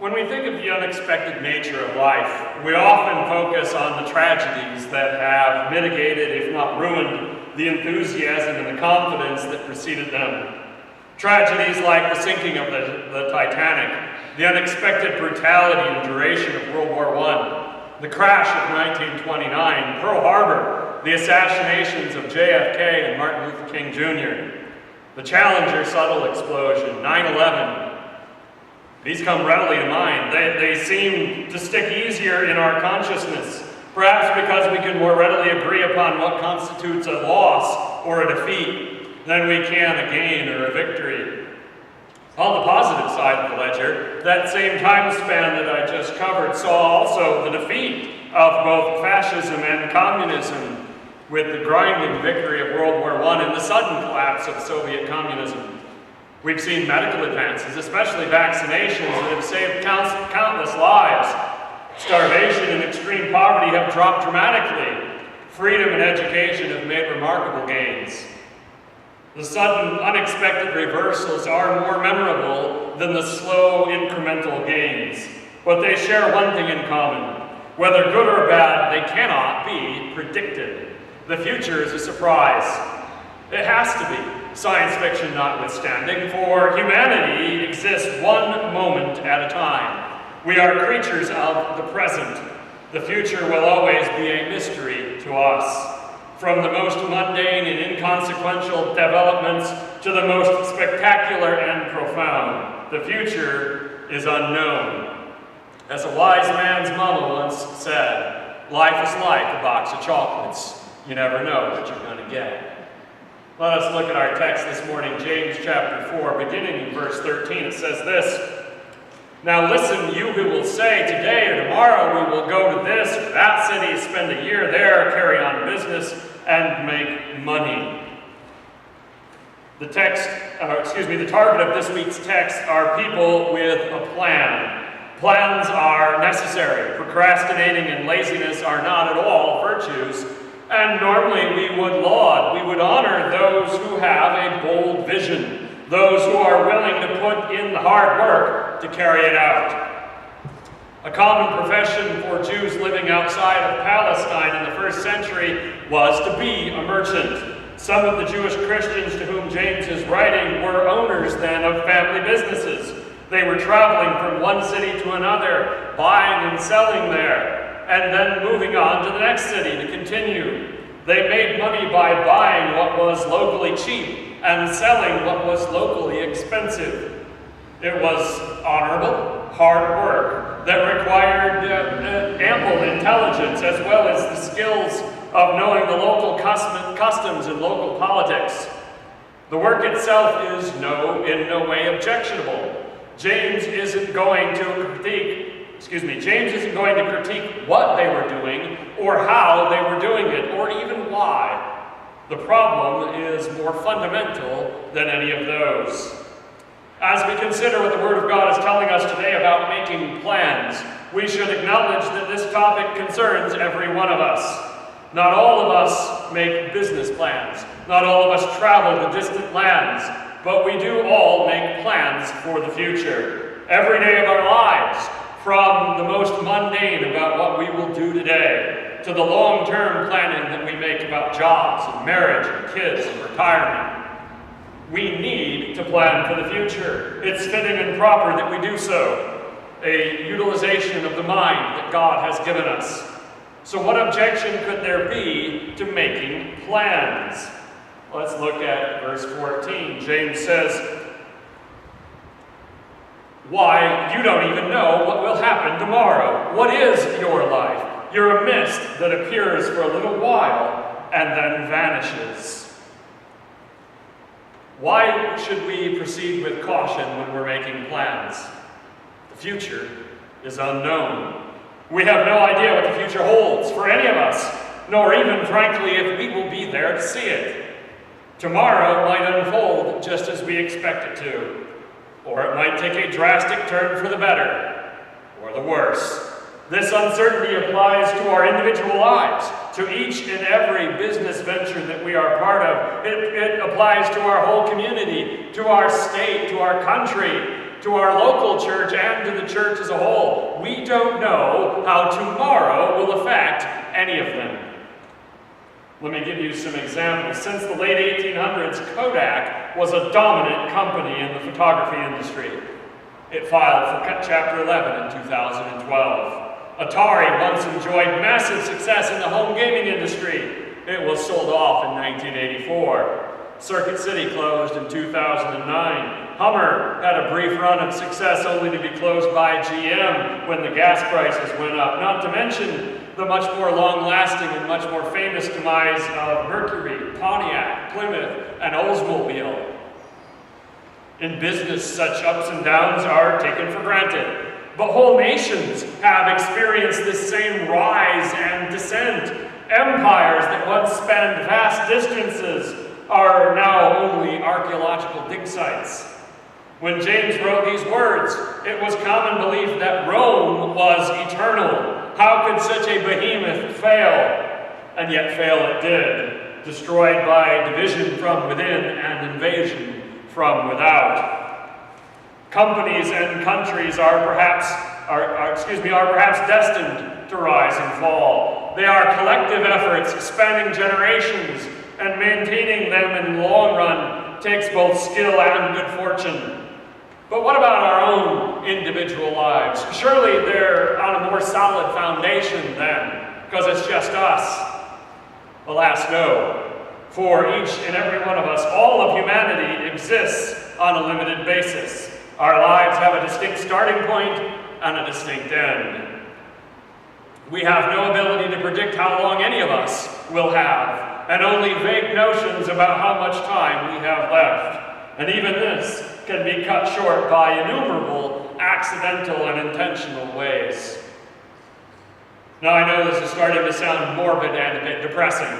When we think of the unexpected nature of life, we often focus on the tragedies that have mitigated, if not ruined, the enthusiasm and the confidence that preceded them. Tragedies like the sinking of the Titanic, the unexpected brutality and duration of World War I, the crash of 1929, Pearl Harbor, the assassinations of JFK and Martin Luther King Jr., the Challenger shuttle explosion, 9/11. These come readily to mind. They seem to stick easier in our consciousness, perhaps because we can more readily agree upon what constitutes a loss or a defeat than we can a gain or a victory. On the positive side of the ledger, that same time span that I just covered saw also the defeat of both fascism and communism, with the grinding victory of World War I and the sudden collapse of Soviet communism. We've seen medical advances, especially vaccinations, that have saved countless lives. Starvation and extreme poverty have dropped dramatically. Freedom and education have made remarkable gains. The sudden, unexpected reversals are more memorable than the slow, incremental gains. But they share one thing in common. Whether good or bad, they cannot be predicted. The future is a surprise. It has to be, science fiction notwithstanding, for humanity exists one moment at a time. We are creatures of the present. The future will always be a mystery to us. From the most mundane and inconsequential developments to the most spectacular and profound, the future is unknown. As a wise man's mama once said, life is like a box of chocolates. You never know what you're going to get. Let us look at our text this morning, James chapter 4, beginning in verse 13. It says this, "Now listen, you who will say, today or tomorrow we will go to this or that city, spend a year there, carry on business, and make money." The target of this week's text are people with a plan. Plans are necessary. Procrastinating and laziness are not at all virtues. And normally we would laud, we would honor those who have a bold vision, those who are willing to put in the hard work to carry it out. A common profession for Jews living outside of Palestine in the first century was to be a merchant. Some of the Jewish Christians to whom James is writing were owners then of family businesses. They were traveling from one city to another, buying and selling there, and then moving on to the next city to continue. They made money by buying what was locally cheap and selling what was locally expensive. It was honorable, hard work that required ample intelligence as well as the skills of knowing the local customs and local politics. The work itself is in no way objectionable. James isn't going to critique what they were doing or how they were doing it or even why. The problem is more fundamental than any of those. As we consider what the Word of God is telling us today about making plans, we should acknowledge that this topic concerns every one of us. Not all of us make business plans. Not all of us travel to distant lands, but we do all make plans for the future. Every day of our lives, from the most mundane about what we will do today, to the long-term planning that we make about jobs and marriage and kids and retirement. We need to plan for the future. It's fitting and proper that we do so. A utilization of the mind that God has given us. So what objection could there be to making plans? Let's look at verse 14. James says, "Why, you don't even know what will happen tomorrow. What is your life? You're a mist that appears for a little while and then vanishes." Why should we proceed with caution when we're making plans? The future is unknown. We have no idea what the future holds for any of us, nor even, frankly, if we will be there to see it. Tomorrow might unfold just as we expect it to, or it might take a drastic turn for the better, or the worse. This uncertainty applies to our individual lives, to each and every business venture that we are part of. It applies to our whole community, to our state, to our country, to our local church and to the church as a whole. We don't know how tomorrow will affect any of them. Let me give you some examples. Since the late 1800s, Kodak was a dominant company in the photography industry. It filed for Chapter 11 in 2012. Atari once enjoyed massive success in the home gaming industry. It was sold off in 1984. Circuit City closed in 2009. Hummer had a brief run of success only to be closed by GM when the gas prices went up, not to mention the much more long-lasting and much more famous demise of Mercury, Pontiac, Plymouth, and Oldsmobile. In business, such ups and downs are taken for granted. But whole nations have experienced this same rise and descent. Empires that once spanned vast distances are now only archaeological dig sites. When James wrote these words, it was common belief that Rome was eternal. How could such a behemoth fail? And yet fail it did, destroyed by division from within and invasion from without. Companies and countries are perhaps destined to rise and fall. They are collective efforts spanning generations, and maintaining them in the long run takes both skill and good fortune. But what about our own individual lives? Surely they're on a more solid foundation then, because it's just us. Alas, no. For each and every one of us, all of humanity exists on a limited basis. Our lives have a distinct starting point and a distinct end. We have no ability to predict how long any of us will have, and only vague notions about how much time we have left. And even this can be cut short by innumerable accidental and intentional ways. Now I know this is starting to sound morbid and a bit depressing.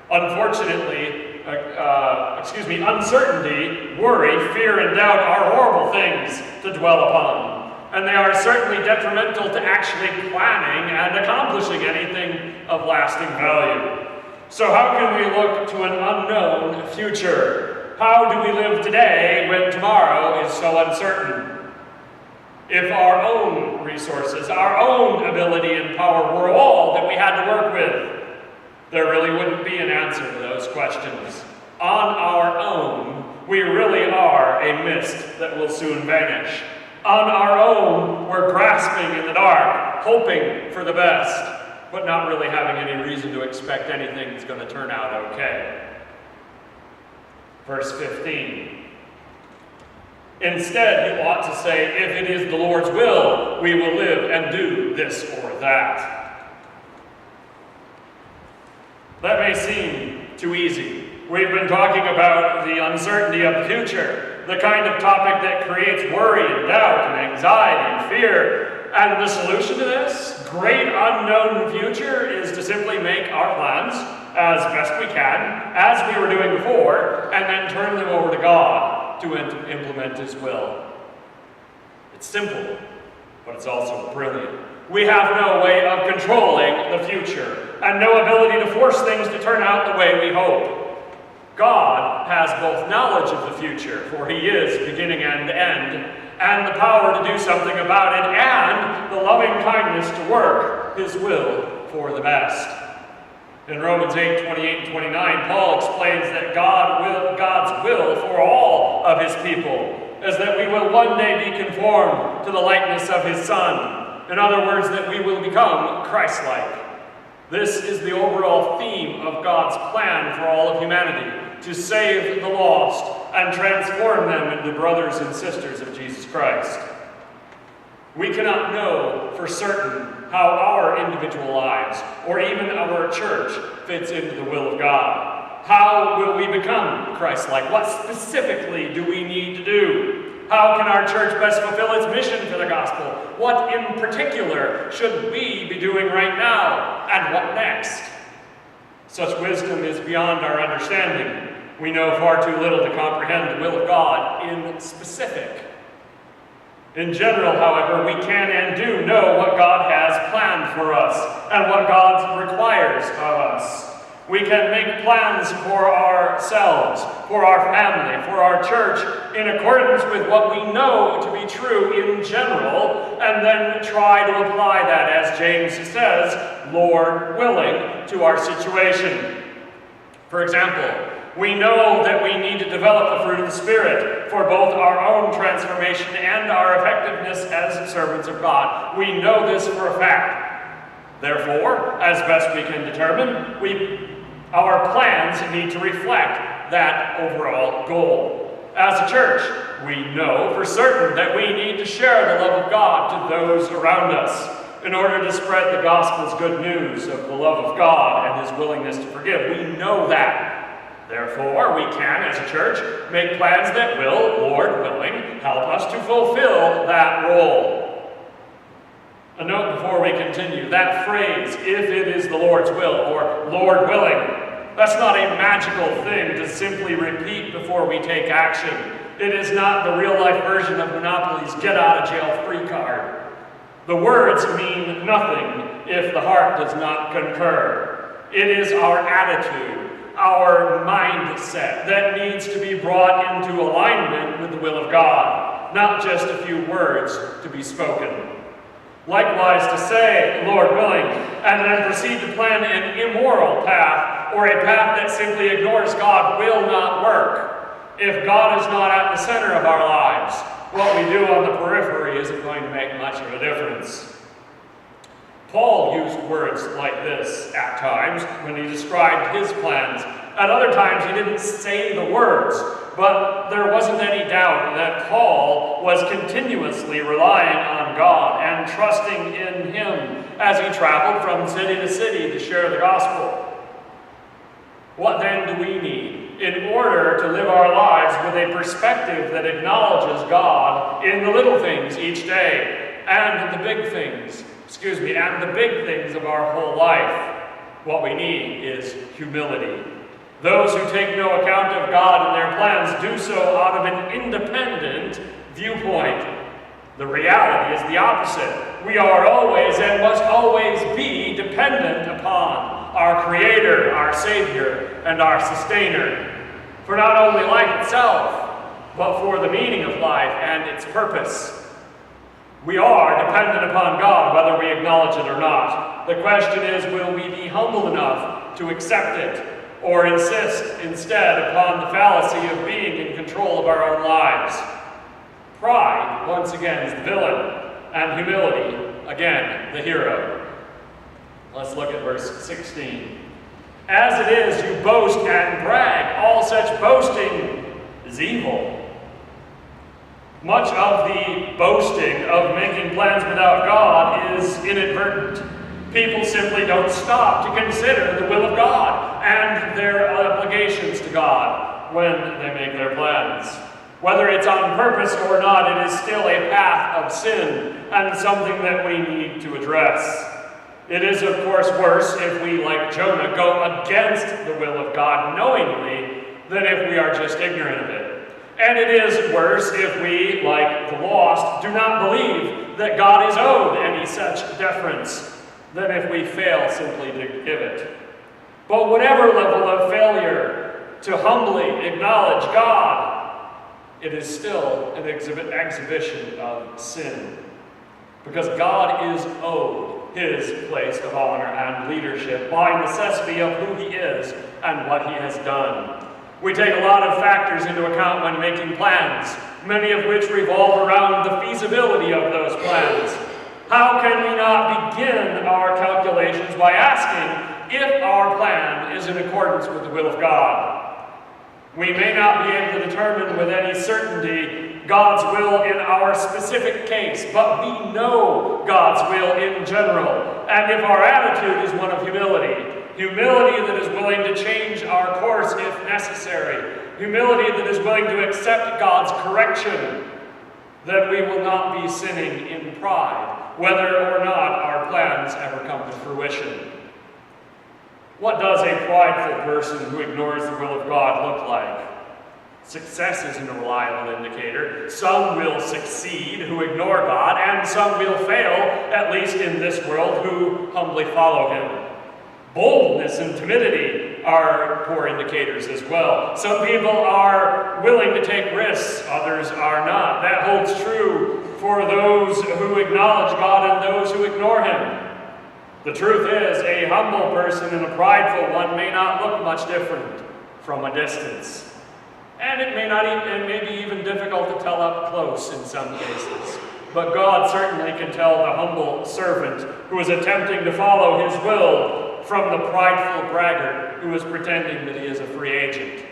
Unfortunately, uncertainty, worry, fear, and doubt are horrible things to dwell upon. And they are certainly detrimental to actually planning and accomplishing anything of lasting value. So how can we look to an unknown future? How do we live today when tomorrow is so uncertain? If our own resources, our own ability and power were all that we had to work with, there really wouldn't be an answer to those questions. On our own, we really are a mist that will soon vanish. On our own, we're grasping in the dark, hoping for the best, but not really having any reason to expect anything's going to turn out okay. Verse 15. Instead, you ought to say, if it is the Lord's will, we will live and do this or that. That may seem too easy. We've been talking about the uncertainty of the future, the kind of topic that creates worry and doubt and anxiety and fear. And the solution to this great unknown future is to simply make our plans as best we can, as we were doing before, and then turn them over to God to implement His will. It's simple, but it's also brilliant. We have no way of controlling the future, and no ability to force things to turn out the way we hope. God has both knowledge of the future, for He is beginning and end, and the power to do something about it, and the loving kindness to work His will for the best. In Romans 8:28 and 29, Paul explains that God's will for all of His people is that we will one day be conformed to the likeness of His Son. In other words, that we will become Christ-like. This is the overall theme of God's plan for all of humanity, to save the lost and transform them into brothers and sisters of Jesus Christ. We cannot know for certain how our individual lives, or even our church, fits into the will of God. How will we become Christ-like? What specifically do we need to do? How can our church best fulfill its mission for the gospel? What in particular should we be doing right now? And what next? Such wisdom is beyond our understanding. We know far too little to comprehend the will of God in specific. In general, however, we can and do know what God has planned for us and what God requires of us. We can make plans for ourselves, for our family, for our church, in accordance with what we know to be true in general, and then try to apply that, as James says, Lord willing, to our situation. For example, we know that we need to develop the fruit of the Spirit for both our own transformation and our effectiveness as servants of God. We know this for a fact. Therefore, as best we can determine, our plans need to reflect that overall goal. As a church, we know for certain that we need to share the love of God to those around us in order to spread the gospel's good news of the love of God and His willingness to forgive. We know that. Therefore, we can, as a church, make plans that will, Lord willing, help us to fulfill that role. A note before we continue, that phrase, if it is the Lord's will, or Lord willing, that's not a magical thing to simply repeat before we take action. It is not the real-life version of Monopoly's get-out-of-jail-free card. The words mean nothing if the heart does not concur. It is our attitude, our mindset that needs to be brought into alignment with the will of God, not just a few words to be spoken. Likewise, to say, Lord willing, and then proceed to plan an immoral path, or a path that simply ignores God, will not work. If God is not at the center of our lives, what we do on the periphery isn't going to make much of a difference. Paul used words like this at times when he described his plans. At other times, he didn't say the words, but there wasn't any doubt that Paul was continuously relying on God and trusting in Him as he traveled from city to city to share the gospel. What then do we need in order to live our lives with a perspective that acknowledges God in the little things each day and the big things, of our whole life? What we need is humility. Those who take no account of God and their plans do so out of an independent viewpoint. The reality is the opposite. We are always and must always be dependent upon our Creator, our Savior, and our Sustainer, for not only life itself, but for the meaning of life and its purpose. We are dependent upon God, whether we acknowledge it or not. The question is, will we be humble enough to accept it, or insist instead upon the fallacy of being in control of our own lives? Pride, once again, is the villain, and humility, again, the hero. Let's look at verse 16. As it is, you boast and brag. All such boasting is evil. Much of the boasting of making plans without God is inadvertent. People simply don't stop to consider the will of God and their obligations to God when they make their plans. Whether it's on purpose or not, it is still a path of sin and something that we need to address. It is, of course, worse if we, like Jonah, go against the will of God knowingly than if we are just ignorant of it. And it is worse if we, like the lost, do not believe that God is owed any such deference than if we fail simply to give it. But whatever level of failure to humbly acknowledge God, it is still an exhibition of sin. Because God is owed His place of honor and leadership by necessity of who He is and what He has done. We take a lot of factors into account when making plans, many of which revolve around the feasibility of those plans. How can we not begin our calculations by asking if our plan is in accordance with the will of God? We may not be able to determine with any certainty God's will in our specific case, but we know God's will in general. And if our attitude is one of humility that is willing to change our course if necessary, humility that is willing to accept God's correction, then we will not be sinning in pride, whether or not our plans ever come to fruition. What does a prideful person who ignores the will of God look like? Success isn't a reliable indicator. Some will succeed who ignore God, and some will fail, at least in this world, who humbly follow Him. Boldness and timidity are poor indicators as well. Some people are willing to take risks, others are not. That holds true for those who acknowledge God and those who ignore Him. The truth is, a humble person and a prideful one may not look much different from a distance. And it may be even difficult to tell up close in some cases. But God certainly can tell the humble servant who is attempting to follow His will from the prideful braggart who is pretending that he is a free agent.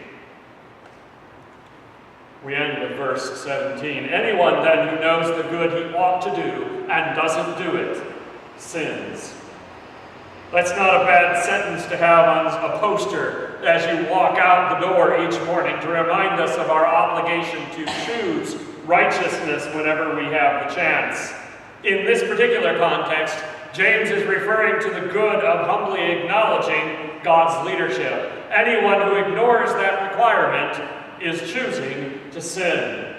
We end with verse 17. Anyone then who knows the good he ought to do and doesn't do it, sins. That's not a bad sentence to have on a poster as you walk out the door each morning to remind us of our obligation to choose righteousness whenever we have the chance. In this particular context, James is referring to the good of humbly acknowledging God's leadership. Anyone who ignores that requirement is choosing to sin.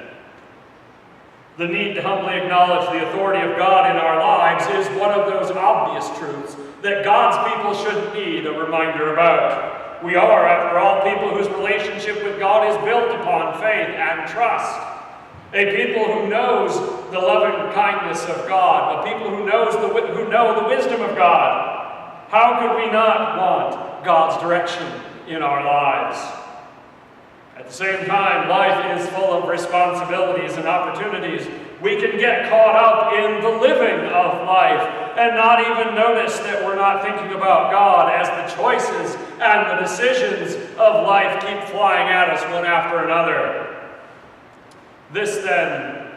The need to humbly acknowledge the authority of God in our lives is one of those obvious truths that God's people shouldn't need a reminder about. We are, after all, people whose relationship with God is built upon faith and trust. A people who knows the loving kindness of God, a people who know the wisdom of God. How could we not want God's direction in our lives? At the same time, life is full of responsibilities and opportunities. We can get caught up in the living of life and not even notice that we're not thinking about God as the choices and the decisions of life keep flying at us one after another. This then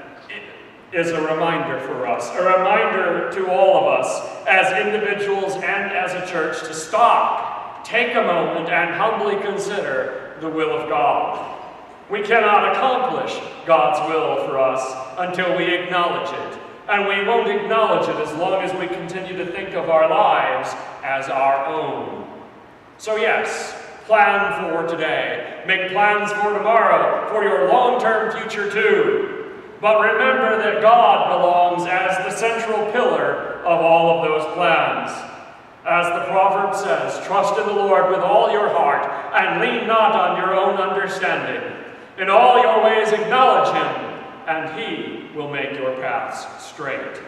is a reminder for us, a reminder to all of us as individuals and as a church to stop, take a moment and humbly consider the will of God. We cannot accomplish God's will for us until we acknowledge it. And we won't acknowledge it as long as we continue to think of our lives as our own. So yes, plan for today. Make plans for tomorrow, for your long-term future too. But remember that God belongs as the central pillar of all of those plans. As the proverb says, trust in the Lord with all your heart and lean not on your own understanding. In all your ways acknowledge Him, and He will make your paths straight.